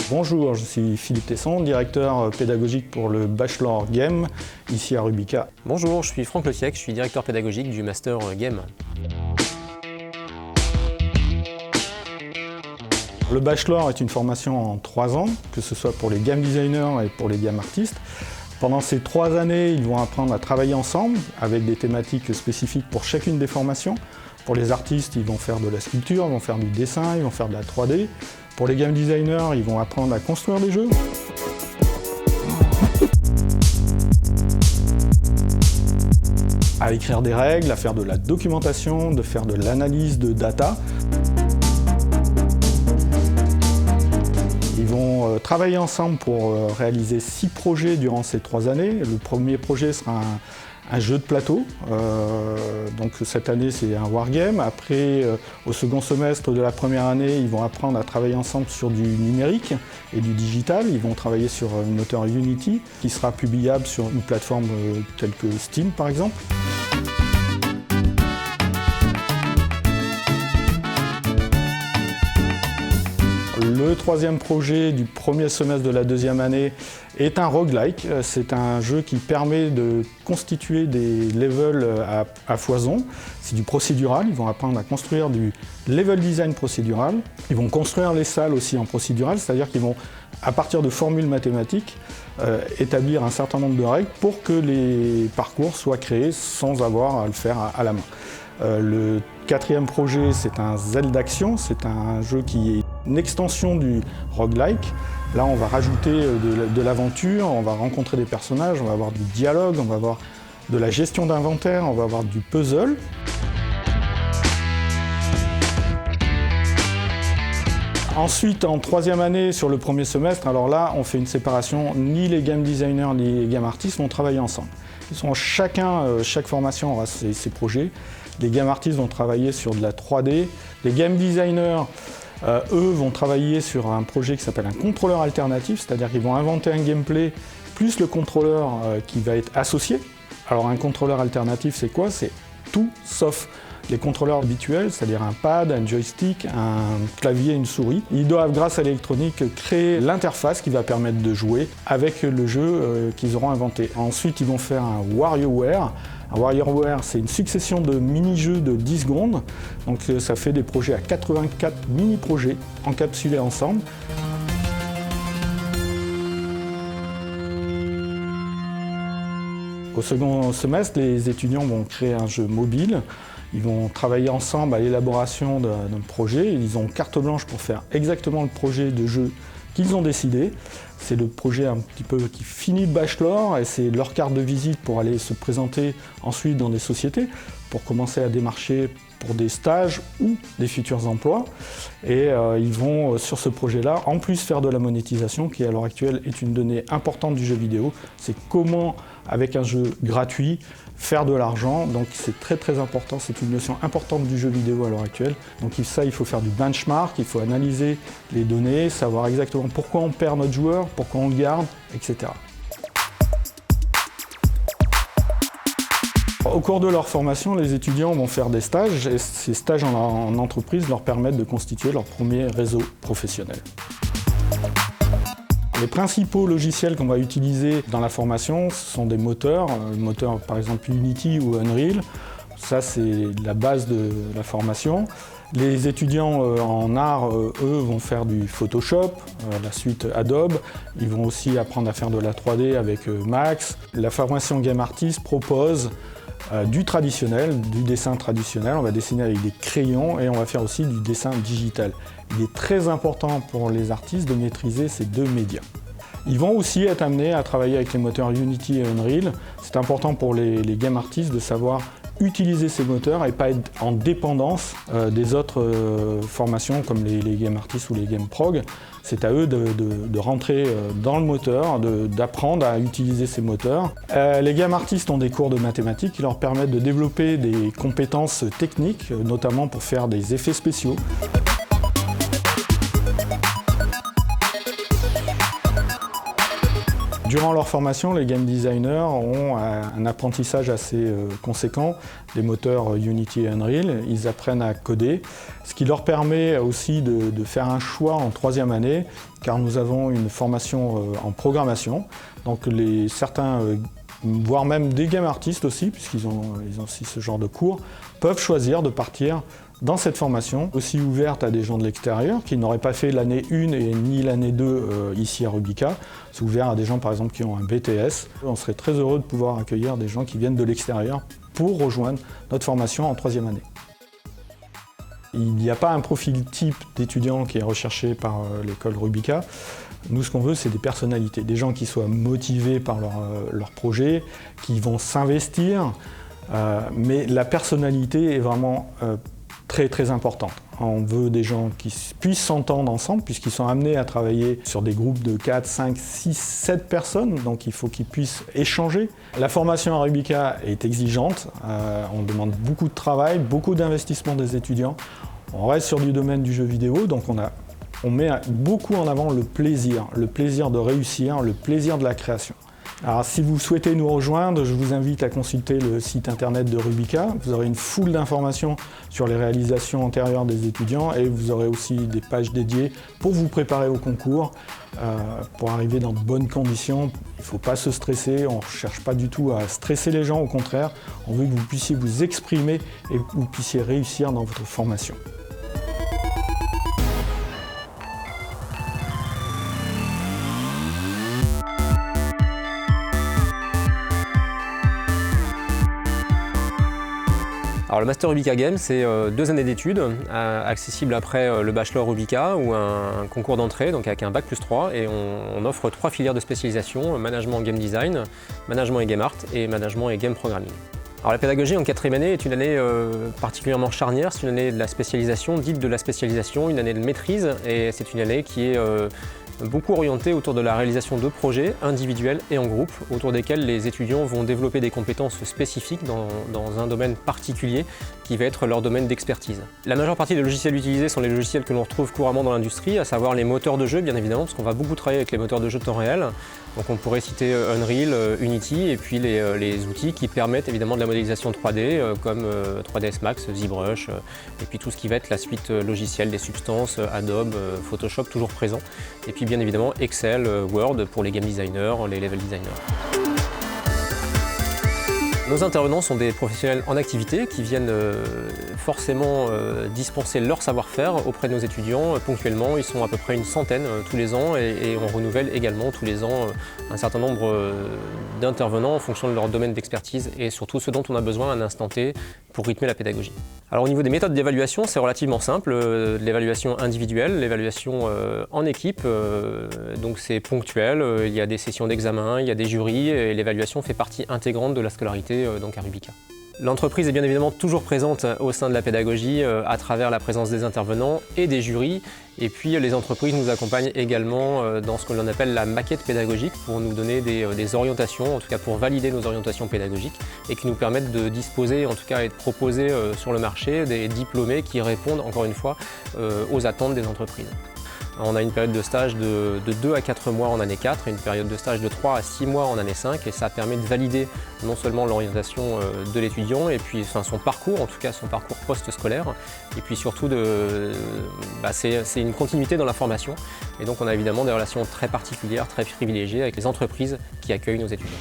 Bonjour, je suis Philippe Tesson, directeur pédagogique pour le Bachelor Game, ici à Rubica. Bonjour, je suis Franck Letiec, je suis directeur pédagogique du Master Game. Le Bachelor est une formation en 3 ans, que ce soit pour les game designers et pour les game artistes. Pendant ces 3 années, ils vont apprendre à travailler ensemble avec des thématiques spécifiques pour chacune des formations. Pour les artistes, ils vont faire de la sculpture, ils vont faire du dessin, ils vont faire de la 3D. Pour les game designers, ils vont apprendre à construire des jeux. À écrire des règles, à faire de la documentation, de faire de l'analyse de data. Ils vont travailler ensemble pour réaliser 6 projets durant ces 3 années. Le premier projet sera un jeu de plateau. Donc cette année, c'est un wargame. Après, au second semestre de la première année, ils vont apprendre à travailler ensemble sur du numérique et du digital. Ils vont travailler sur un moteur Unity qui sera publiable sur une plateforme telle que Steam, par exemple. Le troisième projet du premier semestre de la deuxième année est un roguelike. C'est un jeu qui permet de constituer des levels à foison. C'est du procédural. Ils vont apprendre à construire du level design procédural. Ils vont construire les salles aussi en procédural, c'est-à-dire qu'ils vont, à partir de formules mathématiques, établir un certain nombre de règles pour que les parcours soient créés sans avoir à le faire à la main. Le quatrième projet, c'est un Zeldaction. C'est un jeu qui est une extension du roguelike. Là, on va rajouter de l'aventure, on va rencontrer des personnages, on va avoir du dialogue, on va avoir de la gestion d'inventaire, on va avoir du puzzle. Ensuite, en troisième année, sur le premier semestre, alors là, on fait une séparation, ni les game designers ni les game artistes vont travailler ensemble. Ils sont chaque formation aura ses projets. Les game artistes vont travailler sur de la 3D. Les game designers, eux, vont travailler sur un projet qui s'appelle un contrôleur alternatif, c'est-à-dire qu'ils vont inventer un gameplay plus le contrôleur qui va être associé. Alors un contrôleur alternatif, c'est quoi? C'est tout sauf les contrôleurs habituels, c'est-à-dire un pad, un joystick, un clavier, une souris. Ils doivent, grâce à l'électronique, créer l'interface qui va permettre de jouer avec le jeu qu'ils auront inventé. Ensuite, ils vont faire un WarioWare. Un WarioWare, c'est une succession de mini-jeux de 10 secondes. Donc ça fait des projets à 84 mini-projets encapsulés ensemble. Au second semestre, les étudiants vont créer un jeu mobile. Ils vont travailler ensemble à l'élaboration d'un projet. Ils ont carte blanche pour faire exactement le projet de jeu qu'ils ont décidé. C'est le projet un petit peu qui finit le bachelor et c'est leur carte de visite pour aller se présenter ensuite dans des sociétés, pour commencer à démarcher pour des stages ou des futurs emplois. Et ils vont, sur ce projet-là, en plus faire de la monétisation, qui à l'heure actuelle est une donnée importante du jeu vidéo. C'est comment, avec un jeu gratuit, faire de l'argent. Donc c'est très très important, c'est une notion importante du jeu vidéo à l'heure actuelle. Donc ça, il faut faire du benchmark, il faut analyser les données, savoir exactement pourquoi on perd notre joueur, pourquoi on le garde, etc. Au cours de leur formation, les étudiants vont faire des stages et ces stages en entreprise leur permettent de constituer leur premier réseau professionnel. Les principaux logiciels qu'on va utiliser dans la formation, ce sont des moteurs, par exemple Unity ou Unreal. Ça, c'est la base de la formation. Les étudiants en art, eux, vont faire du Photoshop, la suite Adobe. Ils vont aussi apprendre à faire de la 3D avec Max. La formation Game Artist propose du traditionnel, du dessin traditionnel. On va dessiner avec des crayons et on va faire aussi du dessin digital. Il est très important pour les artistes de maîtriser ces deux médias. Ils vont aussi être amenés à travailler avec les moteurs Unity et Unreal. C'est important pour les game artistes de savoir utiliser ces moteurs et pas être en dépendance des autres formations comme les game artists ou les game prog. C'est à eux de rentrer dans le moteur, d'apprendre à utiliser ces moteurs. Les game artistes ont des cours de mathématiques qui leur permettent de développer des compétences techniques, notamment pour faire des effets spéciaux. Durant leur formation, les game designers ont un apprentissage assez conséquent des moteurs Unity et Unreal. Ils apprennent à coder, ce qui leur permet aussi de faire un choix en troisième année, car nous avons une formation en programmation. Donc certains, voire même des game artistes aussi, puisqu'ils ont aussi ce genre de cours, peuvent choisir de partir dans cette formation, aussi ouverte à des gens de l'extérieur, qui n'auraient pas fait l'année 1 et ni l'année 2 ici à Rubica. C'est ouvert à des gens par exemple qui ont un BTS. On serait très heureux de pouvoir accueillir des gens qui viennent de l'extérieur pour rejoindre notre formation en troisième année. Il n'y a pas un profil type d'étudiant qui est recherché par l'école Rubica. Nous, ce qu'on veut, c'est des personnalités, des gens qui soient motivés par leur projet, qui vont s'investir, mais la personnalité est vraiment très importante. On veut des gens qui puissent s'entendre ensemble puisqu'ils sont amenés à travailler sur des groupes de 4, 5, 6, 7 personnes, donc il faut qu'ils puissent échanger. La formation à Rubica est exigeante, on demande beaucoup de travail, beaucoup d'investissement des étudiants. On reste sur du domaine du jeu vidéo, donc on met beaucoup en avant le plaisir de réussir, le plaisir de la création. Alors si vous souhaitez nous rejoindre, je vous invite à consulter le site internet de Rubica. Vous aurez une foule d'informations sur les réalisations antérieures des étudiants et vous aurez aussi des pages dédiées pour vous préparer au concours, pour arriver dans de bonnes conditions. Il ne faut pas se stresser, on ne cherche pas du tout à stresser les gens, au contraire, on veut que vous puissiez vous exprimer et que vous puissiez réussir dans votre formation. Alors le Master Rubica Game, c'est 2 années d'études, accessibles après le Bachelor Rubica ou un concours d'entrée, donc avec un Bac plus 3, et on offre 3 filières de spécialisation, management game design, management et game art, et management et game programming. Alors la pédagogie en 4e année est une année particulièrement charnière, c'est une année de la spécialisation, dite de la spécialisation, une année de maîtrise, et c'est une année qui est beaucoup orientée autour de la réalisation de projets individuels et en groupe, autour desquels les étudiants vont développer des compétences spécifiques dans un domaine particulier qui va être leur domaine d'expertise. La majeure partie des logiciels utilisés sont les logiciels que l'on retrouve couramment dans l'industrie, à savoir les moteurs de jeu bien évidemment, parce qu'on va beaucoup travailler avec les moteurs de jeu de temps réel. Donc on pourrait citer Unreal, Unity et puis les outils qui permettent évidemment de la modélisation 3D comme 3ds Max, ZBrush et puis tout ce qui va être la suite logicielle des Substance, Adobe, Photoshop toujours présent. Et puis bien évidemment Excel, Word pour les game designers, les level designers. Nos intervenants sont des professionnels en activité qui viennent forcément dispenser leur savoir-faire auprès de nos étudiants ponctuellement. Ils sont à peu près une centaine tous les ans et on renouvelle également tous les ans un certain nombre d'intervenants en fonction de leur domaine d'expertise et surtout ce dont on a besoin à un instant T pour rythmer la pédagogie. Alors au niveau des méthodes d'évaluation, c'est relativement simple. L'évaluation individuelle, l'évaluation en équipe, donc c'est ponctuel. Il y a des sessions d'examen, il y a des jurys et l'évaluation fait partie intégrante de la scolarité donc à Rubica. L'entreprise est bien évidemment toujours présente au sein de la pédagogie à travers la présence des intervenants et des jurys. Et puis les entreprises nous accompagnent également dans ce que l'on appelle la maquette pédagogique pour nous donner des orientations, en tout cas pour valider nos orientations pédagogiques et qui nous permettent de disposer, en tout cas et de proposer sur le marché des diplômés qui répondent encore une fois aux attentes des entreprises. On a une période de stage de 2 à 4 mois en année 4 et une période de stage de 3 à 6 mois en année 5 et ça permet de valider non seulement l'orientation de l'étudiant et puis son parcours, en tout cas son parcours post-scolaire et puis surtout c'est une continuité dans la formation et donc on a évidemment des relations très particulières, très privilégiées avec les entreprises qui accueillent nos étudiants.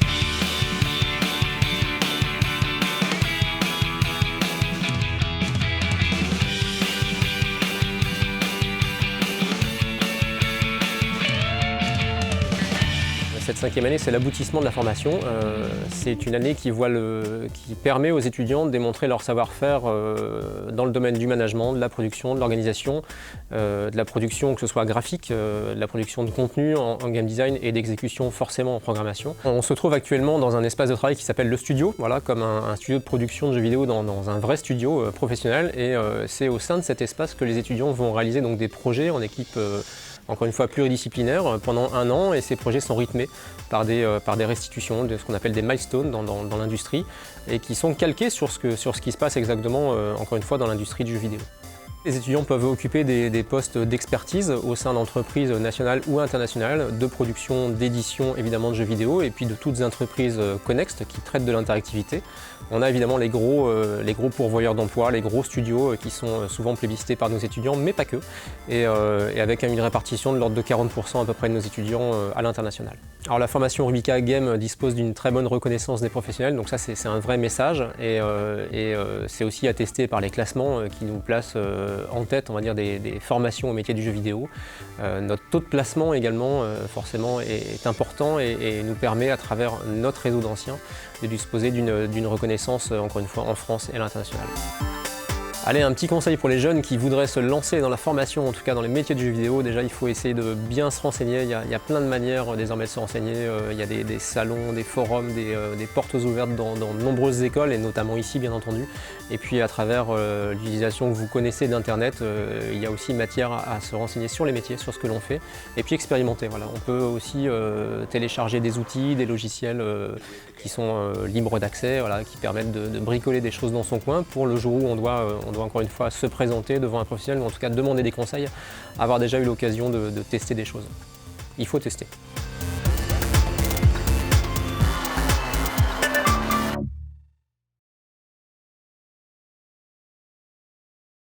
Cette 5e année, c'est l'aboutissement de la formation. C'est une année qui permet aux étudiants de démontrer leur savoir-faire dans le domaine du management, de la production, de l'organisation, de la production que ce soit graphique, de la production de contenu en game design et d'exécution forcément en programmation. On se trouve actuellement dans un espace de travail qui s'appelle le studio, voilà, comme un studio de production de jeux vidéo dans un vrai studio professionnel et c'est au sein de cet espace que les étudiants vont réaliser donc, des projets en équipe encore une fois pluridisciplinaire pendant 1 an et ces projets sont rythmés par des restitutions de ce qu'on appelle des milestones dans l'industrie et qui sont calqués sur ce qui se passe exactement encore une fois dans l'industrie du jeu vidéo. Les étudiants peuvent occuper des postes d'expertise au sein d'entreprises nationales ou internationales, de production, d'édition évidemment de jeux vidéo et puis de toutes les entreprises connexes qui traitent de l'interactivité. On a évidemment les gros pourvoyeurs d'emploi, les gros studios qui sont souvent plébiscités par nos étudiants, mais pas que, et avec une répartition de l'ordre de 40% à peu près de nos étudiants à l'international. Alors la formation Rubica Game dispose d'une très bonne reconnaissance des professionnels, donc ça c'est un vrai message et c'est aussi attesté par les classements qui nous placent en tête, on va dire, des formations au métier du jeu vidéo. Notre taux de placement également forcément est important et nous permet à travers notre réseau d'anciens de disposer d'une reconnaissance encore une fois en France et à l'international. Allez, un petit conseil pour les jeunes qui voudraient se lancer dans la formation, en tout cas dans les métiers du jeu vidéo. Déjà, il faut essayer de bien se renseigner. Il y a plein de manières désormais de se renseigner. Il y a des salons, des forums, des portes ouvertes dans de nombreuses écoles, et notamment ici, bien entendu. Et puis, à travers l'utilisation que vous connaissez d'Internet, il y a aussi matière à se renseigner sur les métiers, sur ce que l'on fait, et puis expérimenter. Voilà. On peut aussi télécharger des outils, des logiciels qui sont libres d'accès, voilà, qui permettent de bricoler des choses dans son coin pour le jour où on doit encore une fois se présenter devant un professionnel, ou en tout cas demander des conseils, avoir déjà eu l'occasion de tester des choses. Il faut tester.